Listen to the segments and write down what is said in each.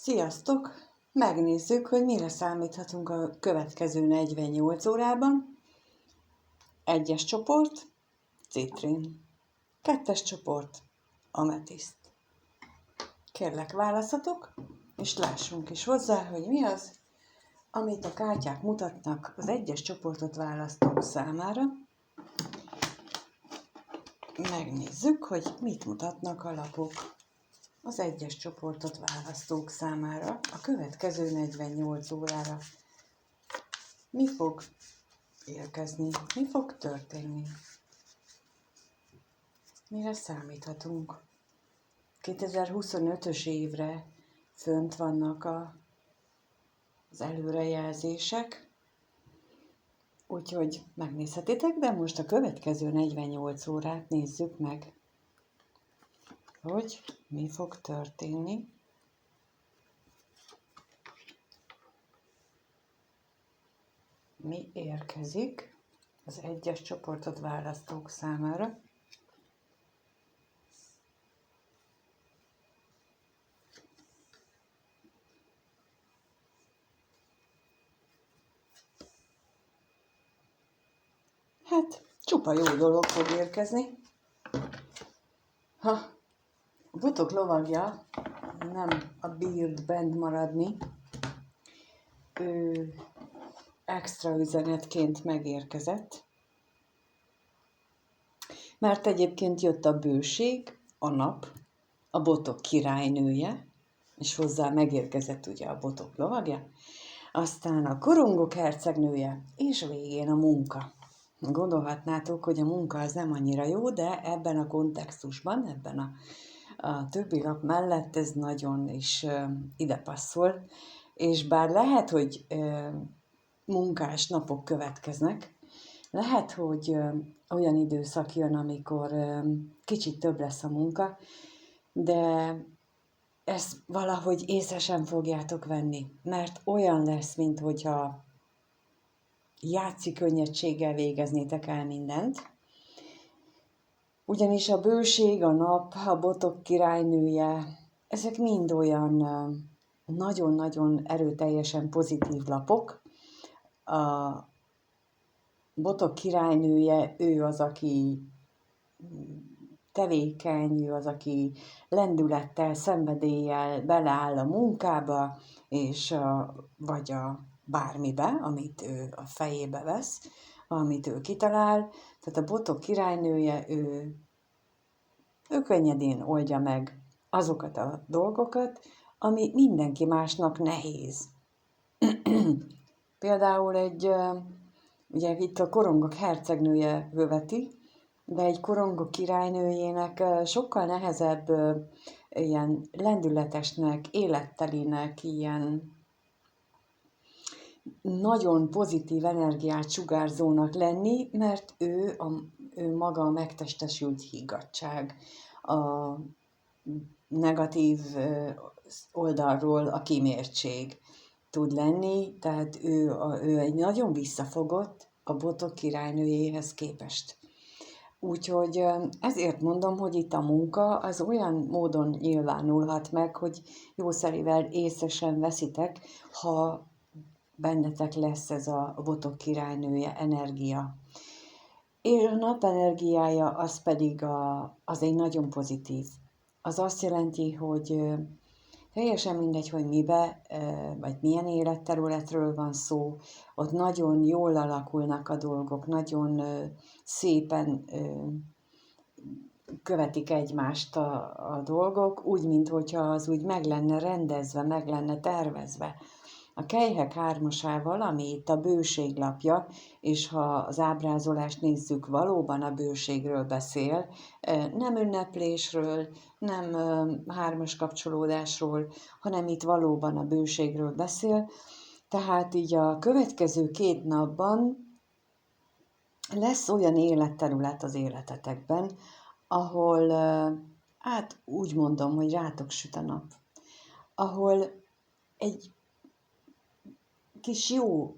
Sziasztok! Megnézzük, hogy mire számíthatunk a következő 48 órában. 1-es csoport, citrin. 2-es csoport, ametiszt. Kérlek, válaszatok, és lássunk is hozzá, hogy mi az, amit a kártyák mutatnak az 1-es csoportot választók számára. Megnézzük, hogy mit mutatnak a lapok az 1-es csoportot választók számára a következő 48 órára. Mi fog érkezni? Mi fog történni? Mire számíthatunk? 2025-ös évre fönt vannak az előrejelzések, úgyhogy megnézhetitek, de most a következő 48 órát nézzük meg, hogy mi fog történni. Mi érkezik az 1-es csoportot választók számára. Hát, csupa jó dolog fog érkezni. A botok lovagja nem a bírt bent maradni, ő extra üzenetként megérkezett, mert egyébként jött a bőség, a nap, a botok királynője, és hozzá megérkezett ugye a botok lovagja, aztán a korongok hercegnője, és végén a munka. Gondolhatnátok, hogy a munka az nem annyira jó, de ebben a kontextusban, ebben a többi lap mellett ez nagyon is ide passzol, és bár lehet, hogy munkás napok következnek, lehet, hogy olyan időszak jön, amikor kicsit több lesz a munka, de ezt valahogy észre sem fogjátok venni, mert olyan lesz, minthogyha játszik könnyedséggel végeznétek el mindent. Ugyanis a bőség, a nap, a botok királynője, ezek mind olyan nagyon-nagyon erőteljesen pozitív lapok. A botok királynője, ő az, aki tevékeny, ő az, aki lendülettel, szenvedéllyel beleáll a munkába, és vagy a bármibe, amit ő a fejébe vesz, amit ő kitalál. Tehát a botok királynője, ő könnyedén oldja meg azokat a dolgokat, ami mindenki másnak nehéz. Például ugye itt a korongok hercegnője követi, de egy korongok királynőjének sokkal nehezebb ilyen lendületesnek, élettelinek, ilyen nagyon pozitív energiát sugárzónak lenni, mert ő maga a megtestesült higgadtság, a negatív oldalról a kimértség tud lenni, tehát ő egy nagyon visszafogott a botok királynőjéhez képest. Úgyhogy ezért mondom, hogy itt a munka az olyan módon nyilvánulhat meg, hogy jószerivel észre sem veszitek, ha bennetek lesz ez a botok királynője energia. És a nap energiája az pedig az egy nagyon pozitív. Az azt jelenti, hogy teljesen mindegy, hogy mibe, vagy milyen életterületről van szó, ott nagyon jól alakulnak a dolgok, nagyon szépen követik egymást a dolgok, úgy, mintha az úgy meg lenne rendezve, meg lenne tervezve. A kelyhek 3-asával, ami itt a bőség lapja, és ha az ábrázolást nézzük, valóban a bőségről beszél, nem ünneplésről, nem 3-as kapcsolódásról, hanem itt valóban a bőségről beszél. Tehát így a következő 2 napban lesz olyan életterület az életetekben, ahol, hát úgy mondom, hogy rátok süt a nap, ahol egy kis jó,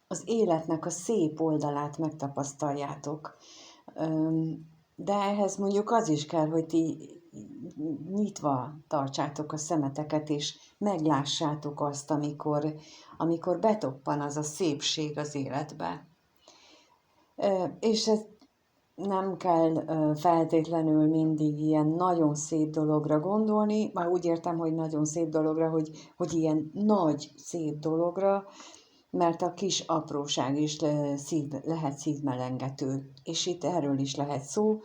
az életnek a szép oldalát megtapasztaljátok. De ehhez mondjuk az is kell, hogy ti nyitva tartsátok a szemeteket, és meglássátok azt, amikor betoppan az a szépség az életbe. És ez nem kell feltétlenül mindig ilyen nagyon szép dologra gondolni, már úgy értem, hogy nagyon szép dologra, hogy ilyen nagy szép dologra, mert a kis apróság is lehet szívmelengető, és itt erről is lehet szó.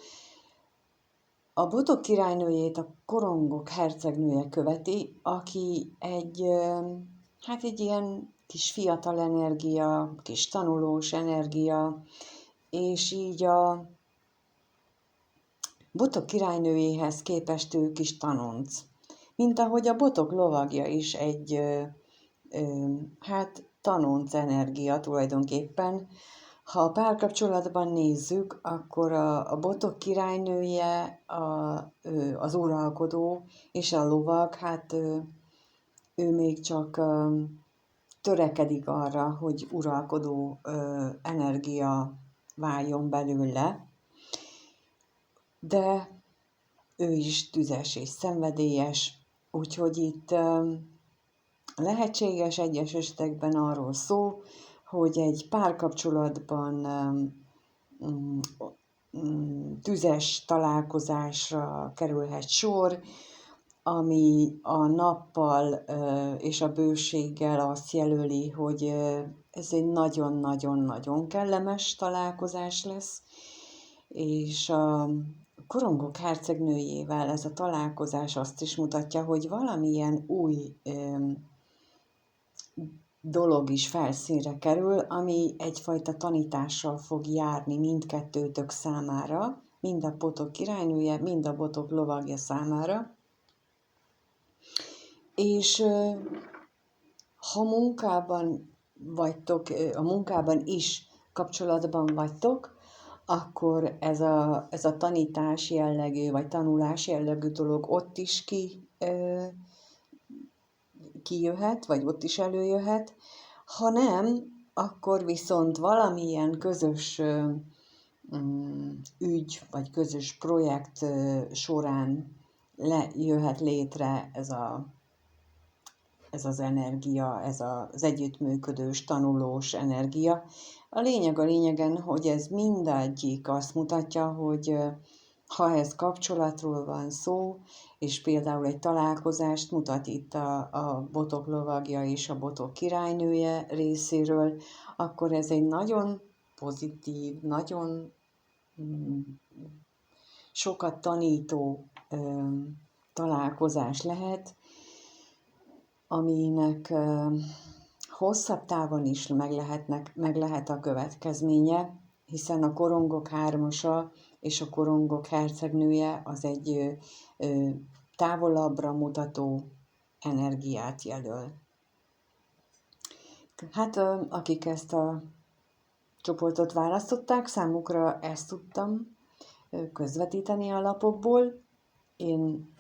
A botok királynőjét a korongok hercegnője követi, aki egy ilyen kis fiatal energia, kis tanulós energia, és így a botok királynőjéhez képest ő kis tanonc. Mint ahogy a botok lovagja is egy tanonc energia tulajdonképpen. Ha a párkapcsolatban nézzük, akkor a botok királynője az uralkodó, és a lovag, ő még csak törekedik arra, hogy uralkodó energia váljon belőle, de ő is tüzes és szenvedélyes, úgyhogy itt lehetséges egyes esetekben arról szó, hogy egy párkapcsolatban tüzes találkozásra kerülhet sor, ami a nappal és a bőséggel azt jelöli, hogy ez egy nagyon-nagyon-nagyon kellemes találkozás lesz, és a korongok hercegnőjével ez a találkozás azt is mutatja, hogy valamilyen új dolog is felszínre kerül, ami egyfajta tanítással fog járni mindkettőtök számára, mind a botok királynője, mind a botok lovagja számára. És ha munkában vagytok, a munkában is kapcsolatban vagytok, akkor ez a tanítás jellegű, vagy tanulás jellegű dolog ott is kijöhet, vagy ott is előjöhet. Ha nem, akkor viszont valamilyen közös ügy, vagy közös projekt során jöhet létre ez az energia, ez az együttműködős, tanulós energia. A lényegen, hogy ez mindegyik azt mutatja, hogy ha ez kapcsolatról van szó, és például egy találkozást mutat itt a botok lovagja és a botok királynője részéről, akkor ez egy nagyon pozitív, nagyon sokat tanító találkozás lehet, aminek hosszabb távon is meg lehet a következménye, hiszen a korongok hármasa és a korongok hercegnője az egy távolabbra mutató energiát jelöl. Akik ezt a csoportot választották, számukra ezt tudtam közvetíteni a lapokból. Én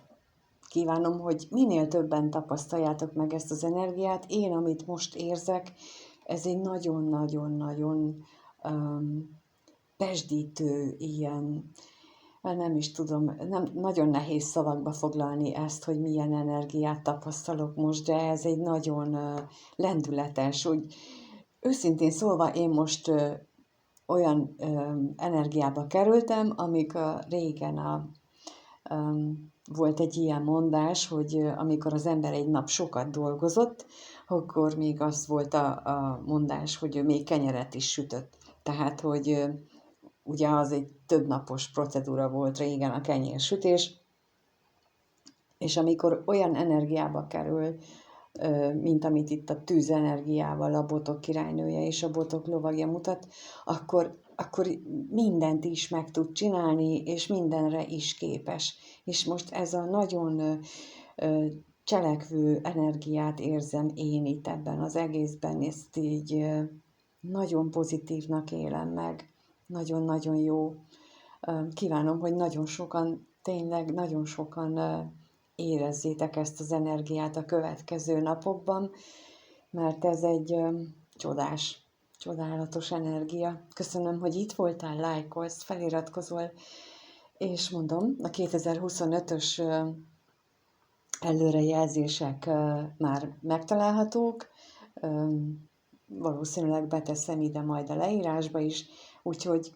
kívánom, hogy minél többen tapasztaljátok meg ezt az energiát. Én, amit most érzek, ez egy nagyon-nagyon-nagyon pesdítő, ilyen, nem is tudom, nagyon nehéz szavakba foglalni ezt, hogy milyen energiát tapasztalok most, de ez egy nagyon lendületes, úgy őszintén szólva én most olyan energiába kerültem, régen volt egy ilyen mondás, hogy amikor az ember egy nap sokat dolgozott, akkor még az volt a mondás, hogy még kenyeret is sütött. Tehát, hogy ugye az egy többnapos procedúra volt régen a kenyérsütés, és amikor olyan energiába kerül, mint amit itt a tűzenergiával a botok királynője és a botok lovagja mutat, akkor mindent is meg tud csinálni, és mindenre is képes. És most ez a nagyon cselekvő energiát érzem én itt ebben az egészben, ezt így nagyon pozitívnak élem meg, nagyon-nagyon jó. Kívánom, hogy tényleg nagyon sokan érezzétek ezt az energiát a következő napokban, mert ez egy csodálatos energia. Köszönöm, hogy itt voltál, lájkolsz, feliratkozol, És mondom, a 2025-ös előrejelzések már megtalálhatók, valószínűleg beteszem ide majd a leírásba is, úgyhogy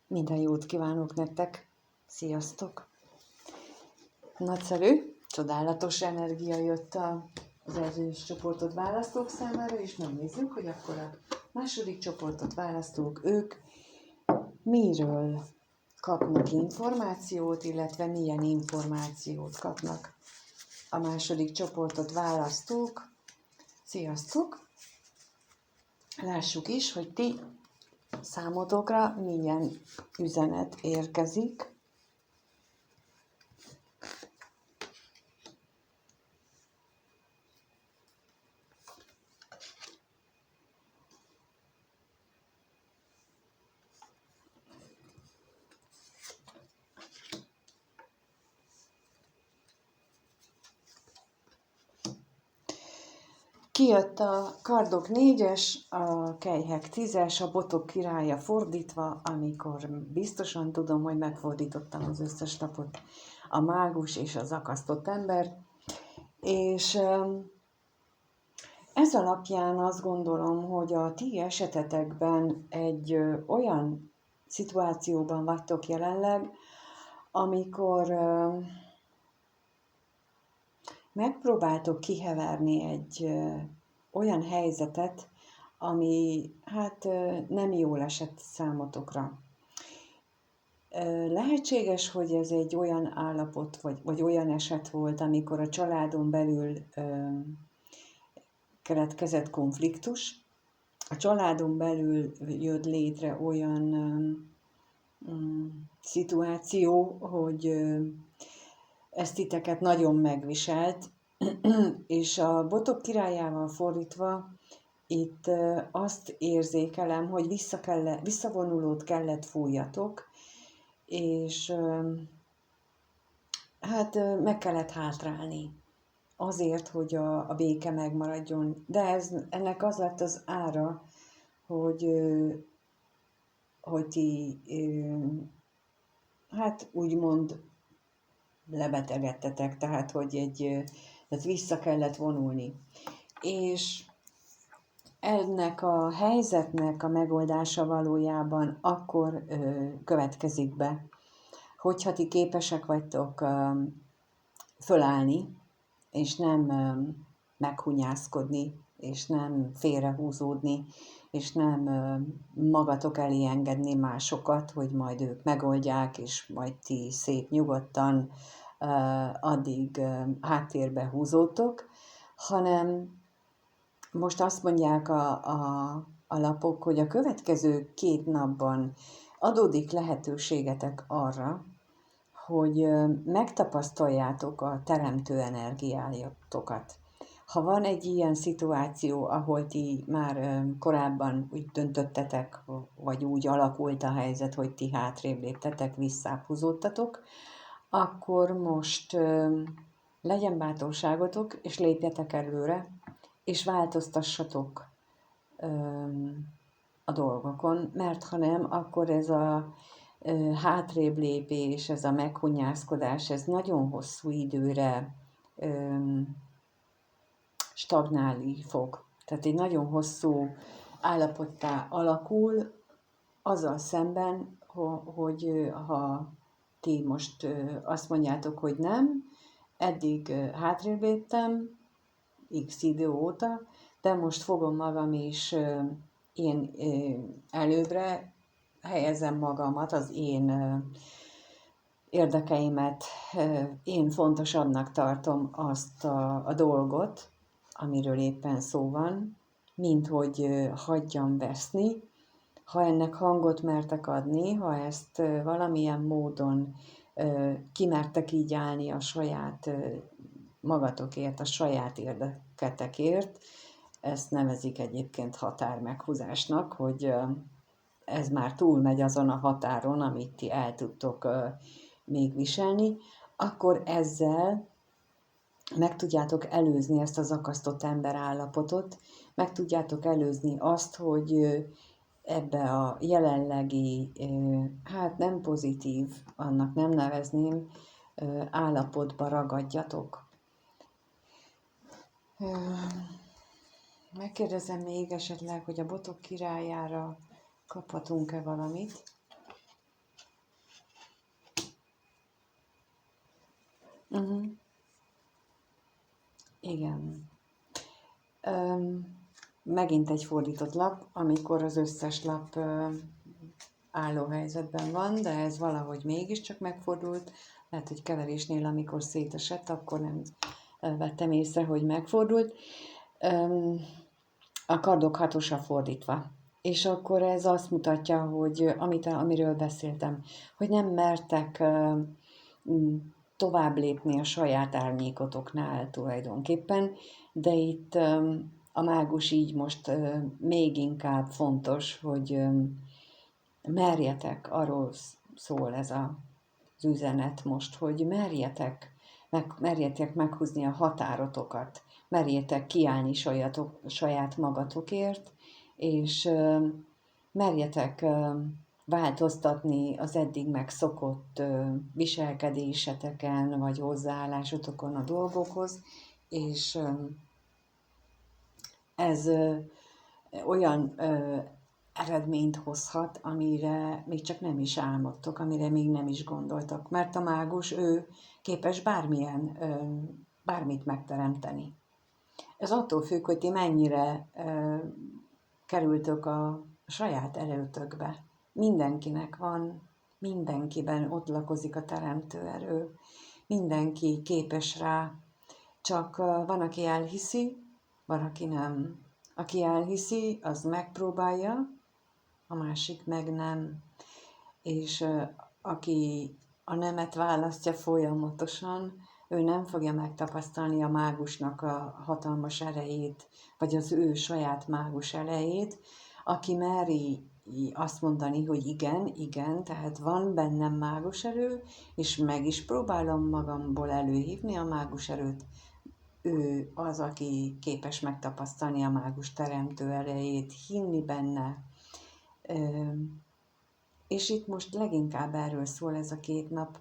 minden jót kívánok nektek, sziasztok! Nagyszerű, csodálatos energia jött az első csoportot választók számára, és megnézzük, hogy akkor a második csoportot választók, ők miről kapnak információt, illetve milyen információt kapnak a második csoportot választók. Sziasztok! Lássuk is, hogy ti számotokra milyen üzenet érkezik. Kijött a kardok 4-es, a kelyhek 10-es, a botok királya fordítva, amikor biztosan tudom, hogy megfordítottam az összes lapot, a mágus és az akasztott ember. És ez alapján azt gondolom, hogy a ti esetetekben egy olyan szituációban vagytok jelenleg, amikor megpróbáltok kiheverni egy olyan helyzetet, ami hát nem jól esett számotokra. Lehetséges, hogy ez egy olyan állapot, vagy olyan eset volt, amikor a családon belül keletkezett konfliktus. A családon belül jött létre olyan szituáció, hogy ez titeket nagyon megviselt, és a botok királyával fordítva itt azt érzékelem, hogy visszavonulót kellett fújjatok, és hát meg kellett hátrálni azért, hogy a béke megmaradjon. De ennek az lett az ára, hogy ti hát úgymond lebetegedtetek, tehát hogy tehát vissza kellett vonulni. És ennek a helyzetnek a megoldása valójában akkor következik be, hogyha ti képesek vagytok fölállni, és nem meghunyászkodni, és nem félrehúzódni, és nem magatok elé engedni másokat, hogy majd ők megoldják, és majd ti szép nyugodtan addig háttérbe húzódtok, hanem most azt mondják a lapok, hogy a következő 2 napban adódik lehetőségetek arra, hogy megtapasztaljátok a teremtő energiájatokat. Ha van egy ilyen szituáció, ahol ti már korábban úgy döntöttetek, vagy úgy alakult a helyzet, hogy ti hátrébb léptetek, visszább húzódtatok, akkor most legyen bátorságotok, és lépjetek előre, és változtassatok a dolgokon, mert ha nem, akkor ez a hátrébb lépés, ez a meghunyászkodás, ez nagyon hosszú időre stagnálni fog. Tehát egy nagyon hosszú állapottá alakul, azzal szemben, hogy ha ti most azt mondjátok, hogy nem, eddig hátrébb léptem, x idő óta, de most fogom magam és én előbbre helyezem magamat, az én érdekeimet, én fontosabbnak tartom azt a dolgot, amiről éppen szó van, mint hogy hagyjam veszni. Ha ennek hangot mertek adni, ha ezt valamilyen módon kimertek így állni a saját magatokért, a saját érdeketekért, ezt nevezik egyébként határmeghúzásnak, hogy ez már túlmegy azon a határon, amit ti el tudtok még viselni, akkor ezzel meg tudjátok előzni ezt az akasztott ember állapotot, meg tudjátok előzni azt, hogy ebbe a jelenlegi, hát nem pozitív, annak nem nevezném, állapotba ragadjatok. Megkérdezem még esetleg, hogy a botok királyára kaphatunk-e valamit. Igen. Megint egy fordított lap, amikor az összes lap álló helyzetben van, de ez valahogy mégiscsak megfordult. Lehet, hogy keverésnél, amikor szétesett, akkor nem vettem észre, hogy megfordult. A kardok hatosa fordítva. És akkor ez azt mutatja, hogy amiről beszéltem, hogy nem mertek tovább lépni a saját árnyékotoknál tulajdonképpen, de itt a mágus így most még inkább fontos, hogy merjetek, arról szól ez az üzenet most, hogy merjetek meghúzni a határotokat, merjetek kiállni saját magatokért, és merjetek változtatni az eddig megszokott viselkedéseteken, vagy hozzáállásotokon a dolgokhoz, és ez olyan eredményt hozhat, amire még csak nem is álmodtok, amire még nem is gondoltak, mert a mágus, ő képes bármit megteremteni. Ez attól függ, hogy ti mennyire kerültök a saját erőtökbe. Mindenkinek van, mindenkiben ott lakozik a teremtő erő, mindenki képes rá, csak van, aki elhiszi, van, aki nem. Aki elhiszi, az megpróbálja, a másik meg nem. És aki a nemet választja folyamatosan, ő nem fogja megtapasztalni a mágusnak a hatalmas erejét, vagy az ő saját mágus erejét. Aki meri azt mondani, hogy igen, tehát van bennem mágus erő, és meg is próbálom magamból előhívni a mágus erőt, ő az, aki képes megtapasztalni a mágus teremtő erejét, hinni benne. És itt most leginkább erről szól ez a 2 nap,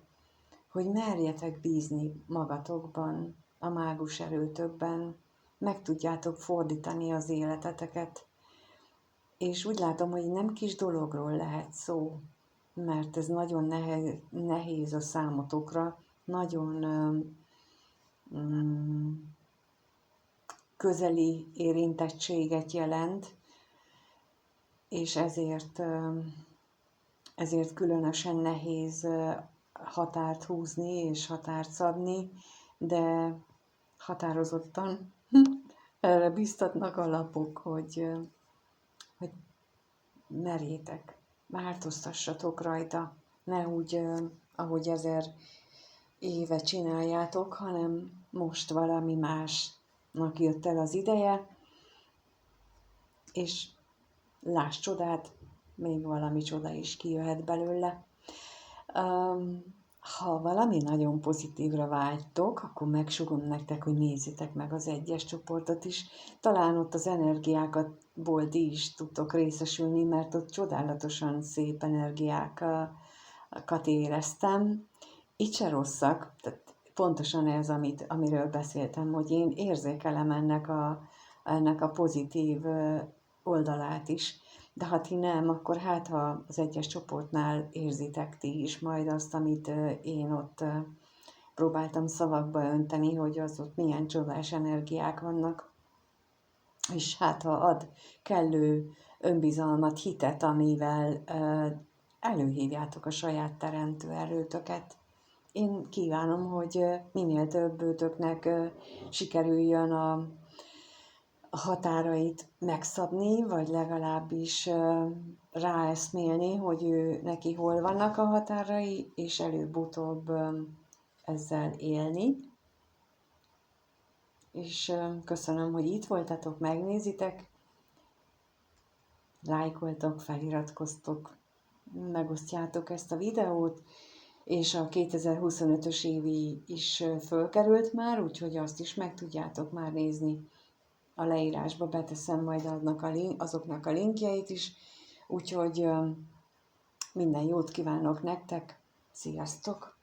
hogy merjetek bízni magatokban, a mágus erőtökben, meg tudjátok fordítani az életeteket. És úgy látom, hogy nem kis dologról lehet szó, mert ez nagyon nehéz a számotokra, nagyon közeli érintettséget jelent, és ezért különösen nehéz határt húzni és határt szabni, de határozottan erre biztatnak a lapok, hogy merjétek, változtassatok rajta, ne úgy, ahogy 1000 éve csináljátok, hanem most valami másnak jött el az ideje, és láss csodát, még valami csoda is kijöhet belőle. Ha valami nagyon pozitívra vágytok, akkor megsugom nektek, hogy nézzétek meg az 1-es csoportot is. Talán ott az energiákból ti is tudtok részesülni, mert ott csodálatosan szép energiákat éreztem. Itt se rosszak, tehát pontosan ez, amiről beszéltem, hogy én érzékelem ennek a pozitív oldalát is. De ha ti nem, akkor hát ha az 1-es csoportnál érzitek ti is majd azt, amit én ott próbáltam szavakba önteni, hogy az ott milyen csodás energiák vannak. És hát ha ad kellő önbizalmat, hitet, amivel előhívjátok a saját teremtő erőtöket. Én kívánom, hogy minél többötöknek sikerüljön a határait megszabni, vagy legalábbis ráeszmélni, hogy neki hol vannak a határai, és előbb-utóbb ezzel élni. És köszönöm, hogy itt voltatok, megnézitek, lájkoltok, feliratkoztok, megosztjátok ezt a videót, és a 2025-ös évi is fölkerült már, úgyhogy azt is meg tudjátok már nézni. A leírásba beteszem majd azoknak a linkjeit is, Úgyhogy minden jót kívánok nektek, sziasztok!